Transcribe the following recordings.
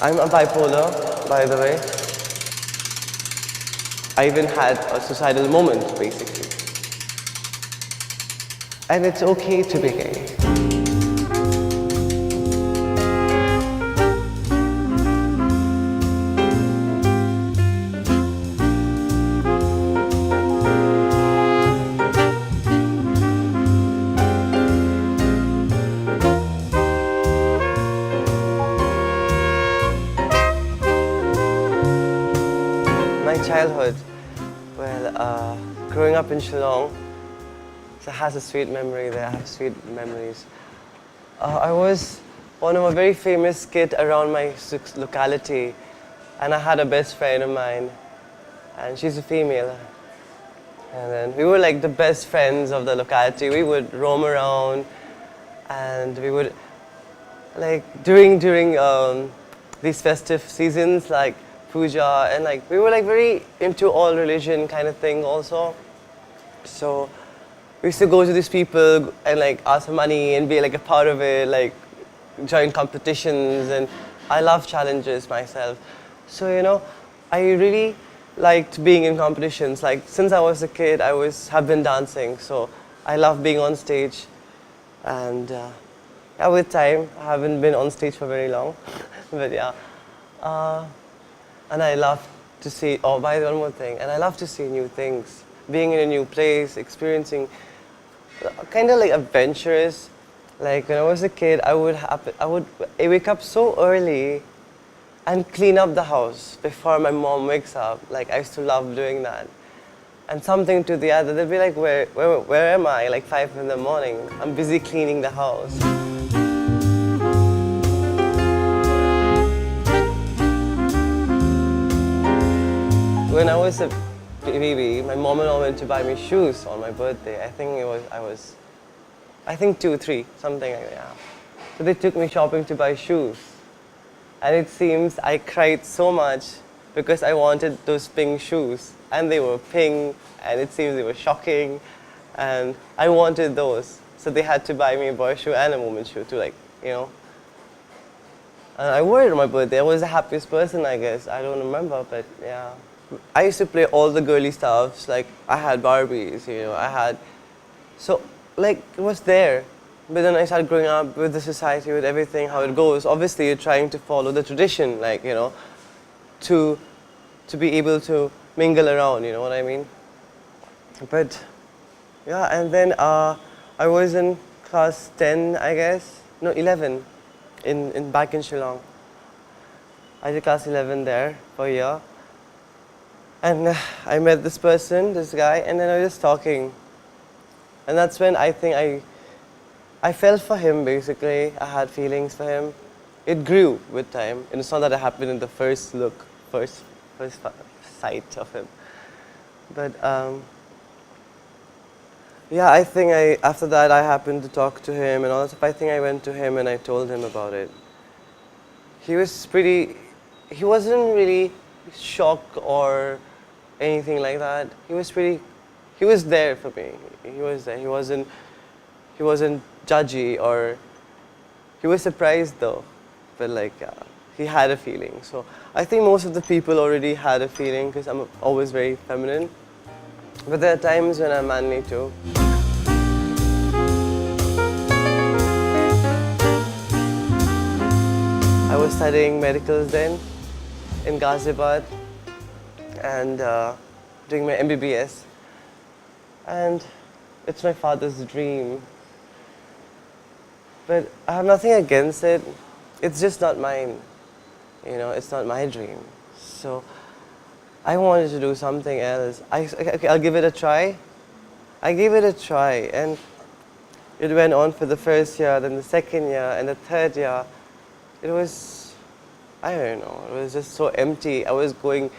I'm a bipolar, by the way. I even had a suicidal moment, basically. And it's okay to be gay. My childhood, well, growing up in Shillong, so it has a sweet memory there. I have sweet memories. I was one of a very famous kid around my locality, and I had a best friend of mine, and she's a female. And then we were like the best friends of the locality. We would roam around, and we would like during these festive seasons, like puja, and like we were like very into all religion kind of thing also. So we used to go to these people and like ask for money and be like a part of it, like join competitions, and I love challenges myself. So I really liked being in competitions. Like since I was a kid, have been dancing, so I love being on stage. And yeah, with time, I haven't been on stage for very long, but yeah. And I love to see, oh, by the way, one more thing, and I love to see new things. Being in a new place, experiencing, kind of like adventurous. Like when I was a kid, I would wake up so early and clean up the house before my mom wakes up. Like I used to love doing that. And something to the other, they'd be like, where am I? Like 5 in the morning, I'm busy cleaning the house. When I was a baby, my mom and all went to buy me shoes on my birthday. I think 2, 3, something like that. Yeah. So they took me shopping to buy shoes. And it seems I cried so much because I wanted those pink shoes. And they were pink, and it seems they were shocking. And I wanted those. So they had to buy me a boy shoe and a woman's shoe to And I wore it on my birthday. I was the happiest person, I guess. I don't remember, but yeah. I used to play all the girly stuffs. Like I had Barbies, so like it was there. But then I started growing up with the society, with everything, how it goes. Obviously, you're trying to follow the tradition, to be able to mingle around. You know what I mean? But yeah, and then I was in class 10, I guess. No, 11, back in Shillong. I did class 11 there for a year. And I met this guy, and then I was just talking. And that's when I think I fell for him, basically. I had feelings for him. It grew with time. And it's not that it happened in the first look, first sight of him. But yeah, I think after that I happened to talk to him and all that stuff. I think I went to him and I told him about it. He wasn't really shocked or anything like that. He was there for me. He was there. He wasn't judgy, or he was surprised though. But he had a feeling. So I think most of the people already had a feeling because I'm always very feminine. But there are times when I'm manly too. I was studying medicals then in Ghaziabad and doing my MBBS. And it's my father's dream. But I have nothing against it. It's just not mine. It's not my dream. So I wanted to do something else. I'll give it a try. I gave it a try, and it went on for the first year, then the second year, and the third year. It was, I don't know, it was just so empty. I was going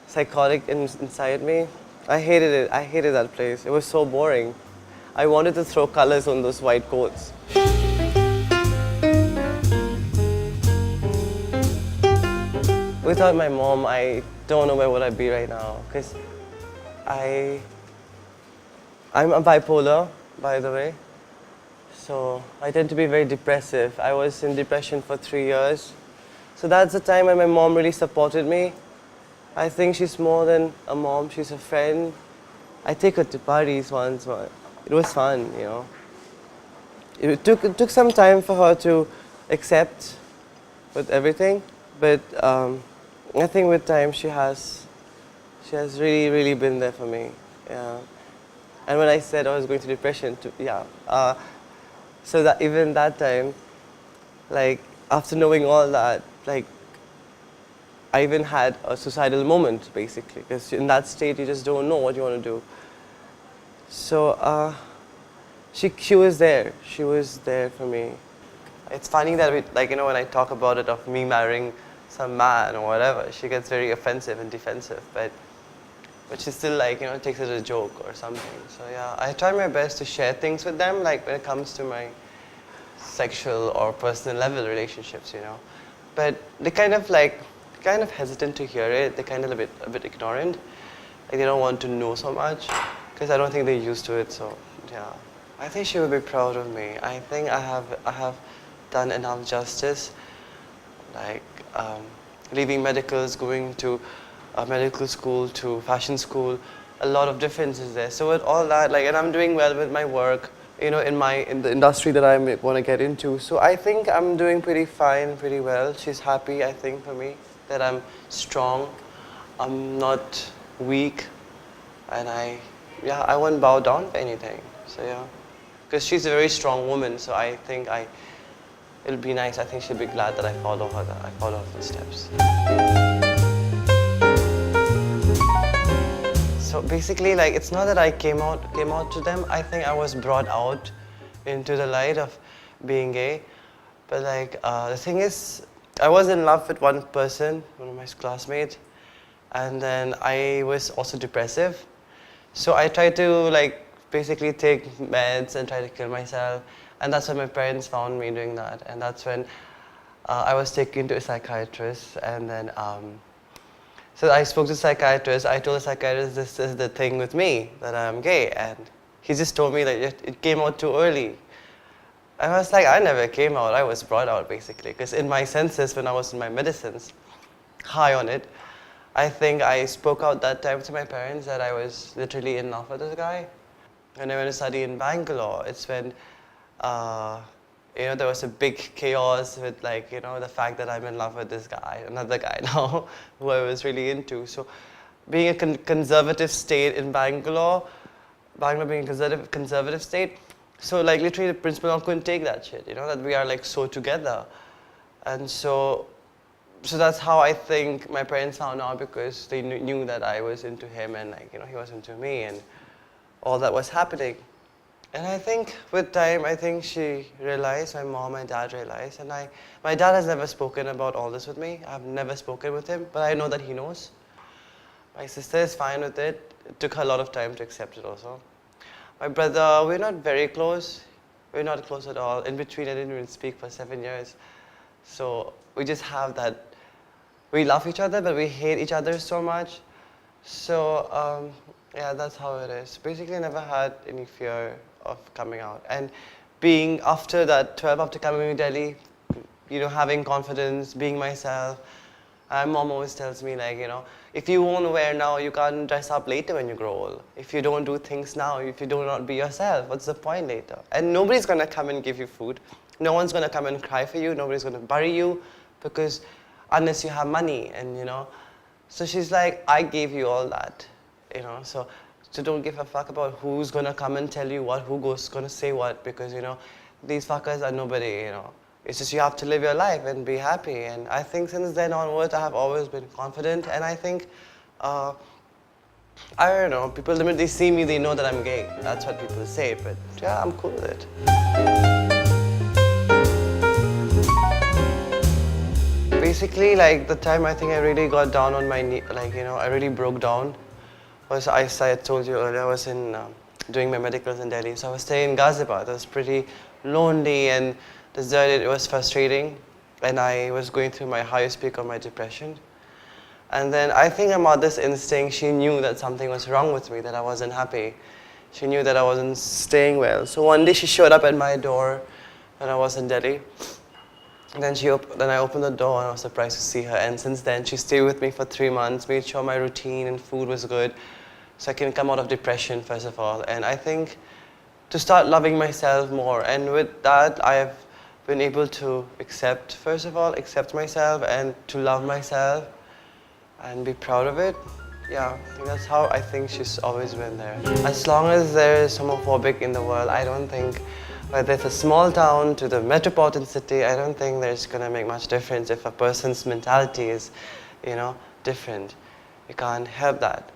psychotic inside me. I hated it. I hated that place. It was so boring. I wanted to throw colors on those white coats. Without my mom, I don't know where would I be right now, because I'm a bipolar, by the way. So I tend to be very depressive. I was in depression for 3 years. So that's the time when my mom really supported me. I think she's more than a mom, she's a friend. I take her to parties once, but it was fun, you know. It took some time for her to accept with everything, but I think with time she has really been there for me. Yeah. And when I said I was going through depression, yeah. So that even that time, like after knowing all that, like I even had a suicidal moment basically, because in that state you just don't know what you want to do. So she was there. She was there for me. It's funny that when I talk about it of me marrying some man or whatever, she gets very offensive and defensive, but she still takes it as a joke or something. So yeah, I try my best to share things with them, like when it comes to my sexual or personal level relationships, But they kind of hesitant to hear it. They're kind of a bit ignorant. Like they don't want to know so much, because I don't think they're used to it. So yeah, I think she would be proud of me. I think I have done enough justice, like leaving medicals, going to medical school, to fashion school, a lot of differences there. So with all that, and I'm doing well with my work, in the industry that I want to get into. So I think I'm doing pretty fine, pretty well. She's happy, I think, for me, that I'm strong, I'm not weak, and I won't bow down for anything. So yeah, because she's a very strong woman, so I think it'll be nice. I think she'll be glad that I follow her footsteps. So basically, it's not that I came out to them. I think I was brought out into the light of being gay. But the thing is, I was in love with one person, one of my classmates, and then I was also depressive. So I tried to basically take meds and try to kill myself. And that's when my parents found me doing that. And that's when I was taken to a psychiatrist. And then so I spoke to the psychiatrist. I told the psychiatrist this is the thing with me, that I'm gay. And he just told me that it came out too early. And I was like, I never came out. I was brought out, basically. Because in my senses, when I was in my medicines, high on it, I think I spoke out that time to my parents that I was literally in love with this guy. When I went to study in Bangalore, it's when there was a big chaos with the fact that I'm in love with this guy, another guy now, who I was really into. So being a conservative state in Bangalore being a conservative state, so literally the principal couldn't take that shit, that we are so together. And so that's how I think my parents found out, because they knew that I was into him and he was into me and all that was happening. And I think with time, I think she realized, my mom and dad realized, and my dad has never spoken about all this with me. I've never spoken with him, but I know that he knows. My sister is fine with it. It took her a lot of time to accept it also. My brother, we're not very close. We're not close at all. In between, I didn't even speak for 7 years. So we just have that, we love each other, but we hate each other so much. So yeah, that's how it is. Basically, I never had any fear of coming out. And being after that 12, after coming to Delhi, having confidence, being myself, my mom always tells me if you won't wear now, you can't dress up later when you grow old. If you don't do things now, if you do not be yourself, what's the point later? And nobody's going to come and give you food. No one's going to come and cry for you. Nobody's going to bury you, because unless you have money, and So she's like, I gave you all that, so don't give a fuck about who's gonna come and tell you what, who's gonna say what, because these fuckers are nobody, It's just you have to live your life and be happy. And I think since then onwards, I have always been confident. And I think, I don't know, people, the minute they see me, they know that I'm gay. That's what people say, but yeah, I'm cool with it. Basically, the time I think I really got down on my knee, I really broke down, was I told you earlier, I was doing my medicals in Delhi. So I was staying in Ghaziabad. It was pretty lonely and deserted. It was frustrating. And I was going through my highest peak of my depression. And then I think my mother's instinct, she knew that something was wrong with me, that I wasn't happy. She knew that I wasn't staying well. So one day she showed up at my door when I was in Delhi. Then I opened the door and I was surprised to see her. And since then, she stayed with me for 3 months, made sure my routine and food was good, so I can come out of depression first of all. And I think to start loving myself more. And with that, I have been able to accept, first of all, accept myself and to love myself and be proud of it. Yeah, that's how I think she's always been there. As long as there is homophobic in the world, I don't think, whether it's a small town to the metropolitan city, I don't think there's gonna make much difference if a person's mentality is, different. You can't help that.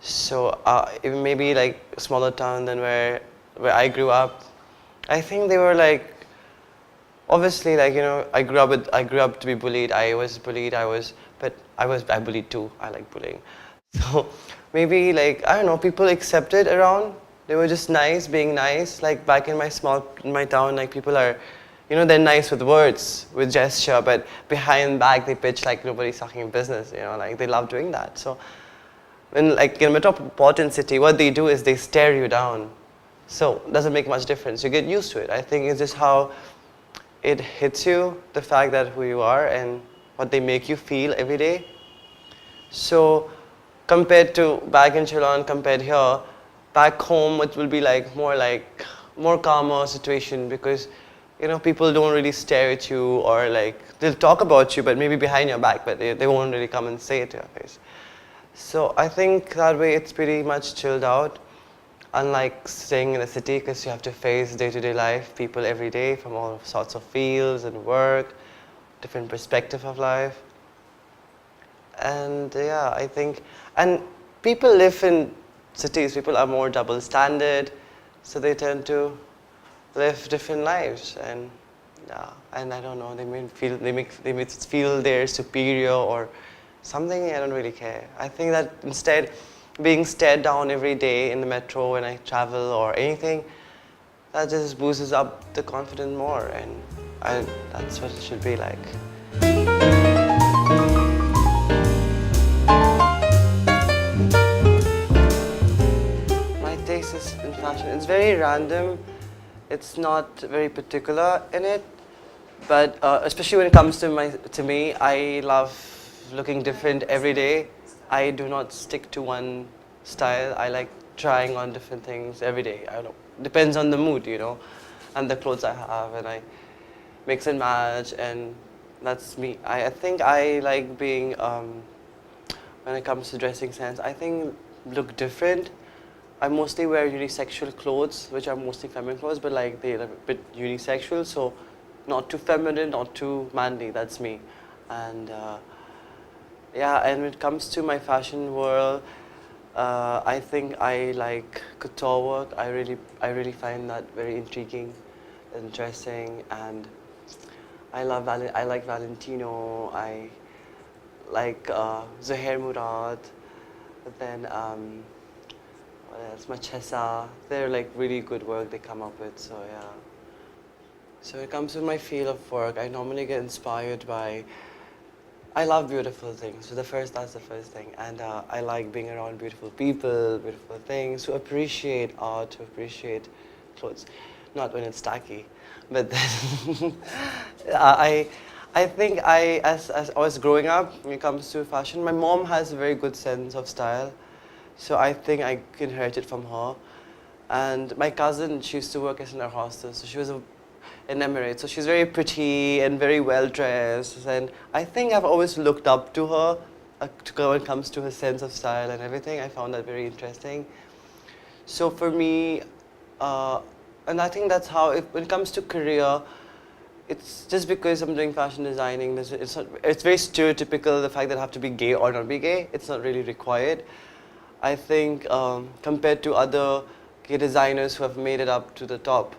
So even maybe like a smaller town than where I grew up, I think they were like, obviously, like, I grew up to be bullied. I was bullied. But I bullied too. I like bullying. So maybe like, I don't know, people accepted around. They were just nice, being nice. Like back in my town, like people are, they're nice with words, with gesture, but behind back they pitch like nobody's talking business. Like they love doing that. So when like in a metropolitan city, what they do is they stare you down. So it doesn't make much difference. You get used to it. I think it's just how it hits you, the fact that who you are and what they make you feel every day. So compared to back in Ceylon, compared here, back home it will be like more calmer situation because people don't really stare at you or like they'll talk about you but maybe behind your back, but they won't really come and say it to your face. So I think that way it's pretty much chilled out. Unlike staying in a city, because you have to face day-to-day life, people every day from all sorts of fields and work, different perspective of life. And yeah, I think, and people live in cities, people are more double standard, so they tend to live different lives. And yeah, and I don't know, they may feel they're superior or something. I don't really care. I think that instead, being stared down every day in the metro when I travel or anything, that just boosts up the confidence more, and that's what it should be like. My taste is in fashion. It's very random. It's not very particular in it, but especially when it comes to me, I love looking different every day. I do not stick to one style. I like trying on different things every day. I don't know. Depends on the mood, and the clothes I have, and I mix and match, and that's me. I think I like being, when it comes to dressing sense, I think look different. I mostly wear unisexual clothes, which are mostly feminine clothes, but like they're a bit unisexual, so not too feminine, not too manly. That's me, and. Yeah, and when it comes to my fashion world, I think I like couture work. I really find that very intriguing, interesting, and I like Valentino. I like Zuhair Murad. But then what else? Machesa. They're like really good work they come up with. So yeah. So when it comes to my field of work, I normally get inspired by. I love beautiful things. So that's the first thing. And I like being around beautiful people, beautiful things, to appreciate art, to appreciate clothes. Not when it's tacky, but then I think as I was growing up, when it comes to fashion, my mom has a very good sense of style. So I think I inherited from her. And my cousin, she used to work as an air hostess, so she was in Emirates. So she's very pretty and very well dressed, and I think I've always looked up to her when it comes to her sense of style and everything. I found that very interesting. So for me, and I think that's how, when it comes to career, it's just because I'm doing fashion designing, it's very stereotypical, the fact that I have to be gay or not be gay. It's not really required. I think compared to other gay designers who have made it up to the top,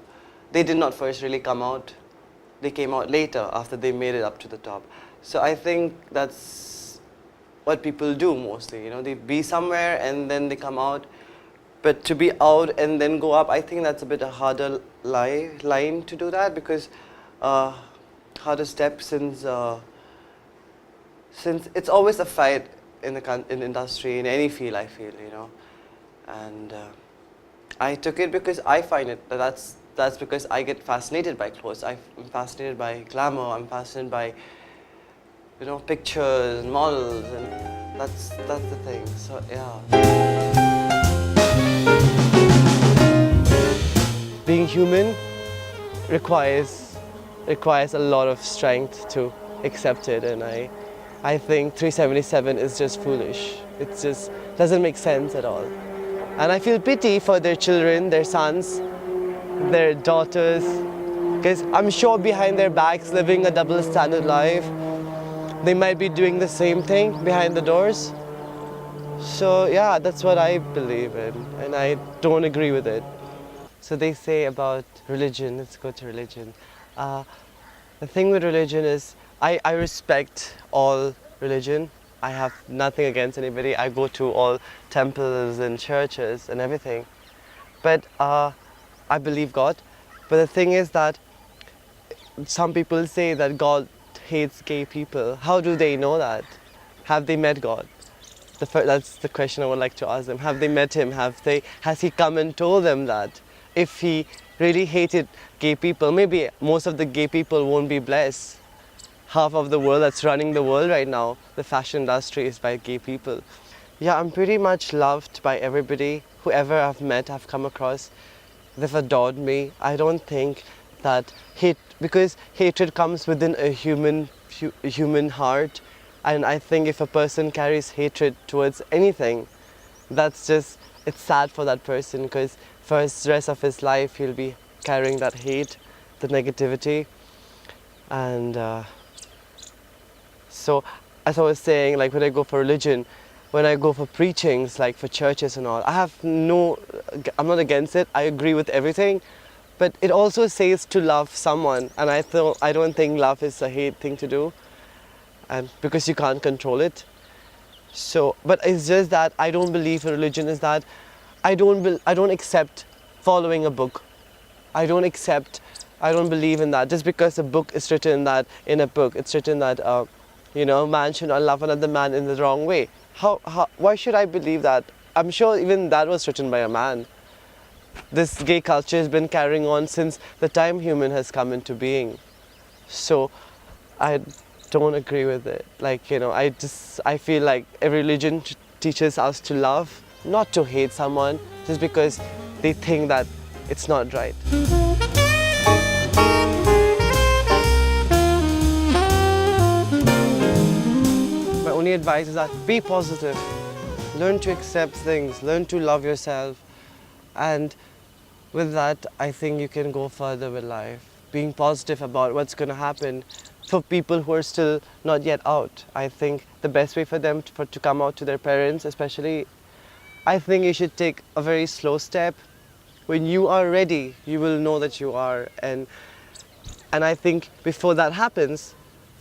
they did not first really come out. They came out later after they made it up to the top. So I think that's what people do mostly. They be somewhere and then they come out. But to be out and then go up, I think that's a bit a harder line to do that, because harder step since it's always a fight in the industry, in any field, I feel, And I took it because I find it that's that's because I get fascinated by clothes. I'm fascinated by glamour. I'm fascinated by, pictures and models, and that's the thing. So yeah. Being human requires a lot of strength to accept it, and I think 377 is just foolish. It just doesn't make sense at all. And I feel pity for their children, their sons, their daughters, because I'm sure behind their backs, living a double standard life, they might be doing the same thing behind the doors. So yeah, that's what I believe in, and I don't agree with it. So they say about religion, let's go to religion. The thing with religion is, I respect all religion. I have nothing against anybody. I go to all temples and churches and everything. But I believe God. But the thing is that some people say that God hates gay people. How do they know that? Have they met God? That's the question I would like to ask them. Have they met him? Has he come and told them that? If he really hated gay people, maybe most of the gay people won't be blessed. Half of the world that's running the world right now, the fashion industry, is by gay people. Yeah, I'm pretty much loved by everybody. Whoever I've met, I've come across, they've adored me. I don't think that because hatred comes within a human heart, and I think if a person carries hatred towards anything, it's sad for that person, because for the rest of his life he'll be carrying that hate, the negativity. And so as I was saying, like when I go for religion, when I go for preachings, like for churches and all, I'm not against it. I agree with everything, but it also says to love someone, and I don't think love is a hate thing to do, and because you can't control it. So, but it's just that I don't believe in religion is that I don't accept following a book. I don't believe in that. Just because a book is written that in a book, it's written that man should not love another man in the wrong way. Why should I believe that? I'm sure even that was written by a man. This gay culture has been carrying on since the time human has come into being. So I don't agree with it. I feel like every religion teaches us to love, not to hate someone just because they think that it's not right. My only advice is that be positive. Learn to accept things, learn to love yourself, and with that, I think you can go further with life. Being positive about what's going to happen for people who are still not yet out. I think the best way for them to come out to their parents, especially, I think you should take a very slow step. When you are ready, you will know that you are. And I think before that happens,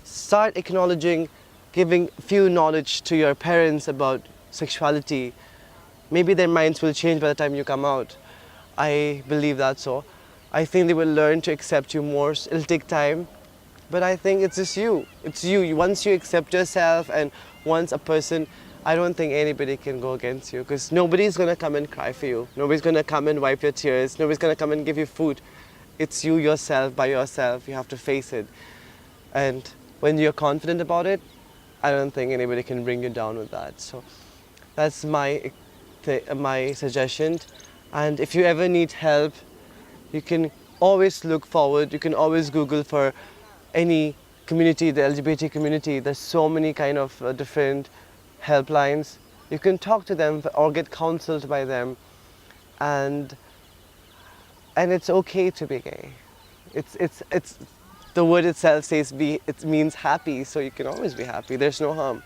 start acknowledging, giving few knowledge to your parents about sexuality. Maybe their minds will change by the time you come out. I believe that so. I think they will learn to accept you more. It'll take time. But I think it's just you. It's you. Once you accept yourself, and once a person, I don't think anybody can go against you, because nobody's going to come and cry for you. Nobody's going to come and wipe your tears. Nobody's going to come and give you food. It's you yourself, by yourself. You have to face it. And when you're confident about it, I don't think anybody can bring you down with that. So that's my suggestion. And if you ever need help, you can always look forward. You can always Google for any community, the LGBT community. There's so many kind of different helplines. You can talk to them or get counseled by them, and it's okay to be gay. It's the word itself says it means happy, so you can always be happy. There's no harm.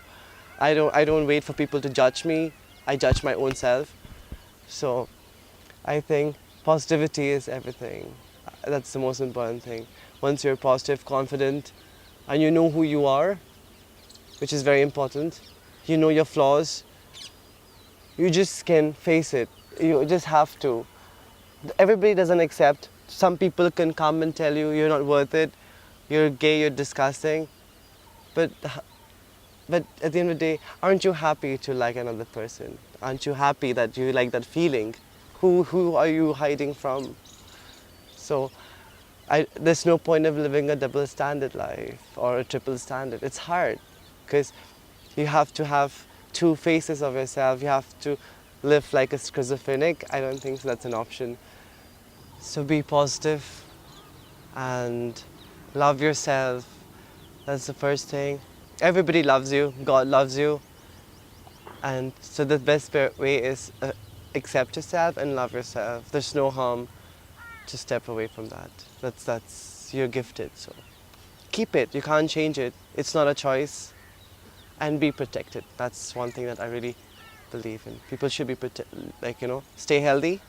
I don't wait for people to judge me. I judge my own self. So I think positivity is everything. That's the most important thing. Once you're positive, confident, and you know who you are, which is very important, you know your flaws, you just can face it. You just have to. Everybody doesn't accept. Some people can come and tell you you're not worth it, you're gay, you're disgusting. But at the end of the day, aren't you happy to like another person? Aren't you happy that you like that feeling? Who are you hiding from? So there's no point of living a double standard life or a triple standard. It's hard because you have to have two faces of yourself. You have to live like a schizophrenic. I don't think that's an option. So be positive and love yourself. That's the first thing. Everybody loves you. God loves you. And so the best way is accept yourself and love yourself. There's no harm to step away from that. That's you're gifted. So keep it. You can't change it. It's not a choice. And be protected. That's one thing that I really believe in. People should be stay healthy.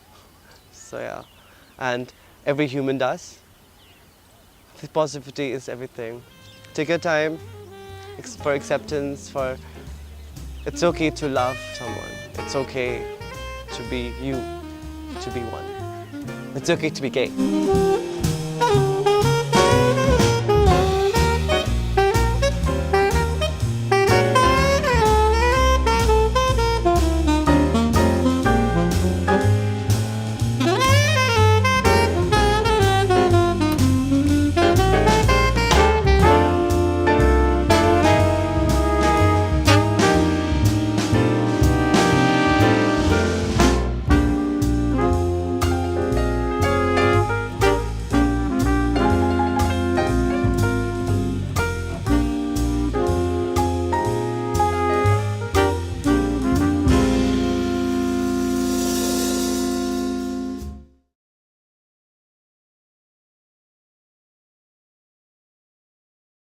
So yeah, and every human does. The positivity is everything. Take your time for acceptance. It's okay to love someone. It's okay to be you, to be one. It's okay to be gay.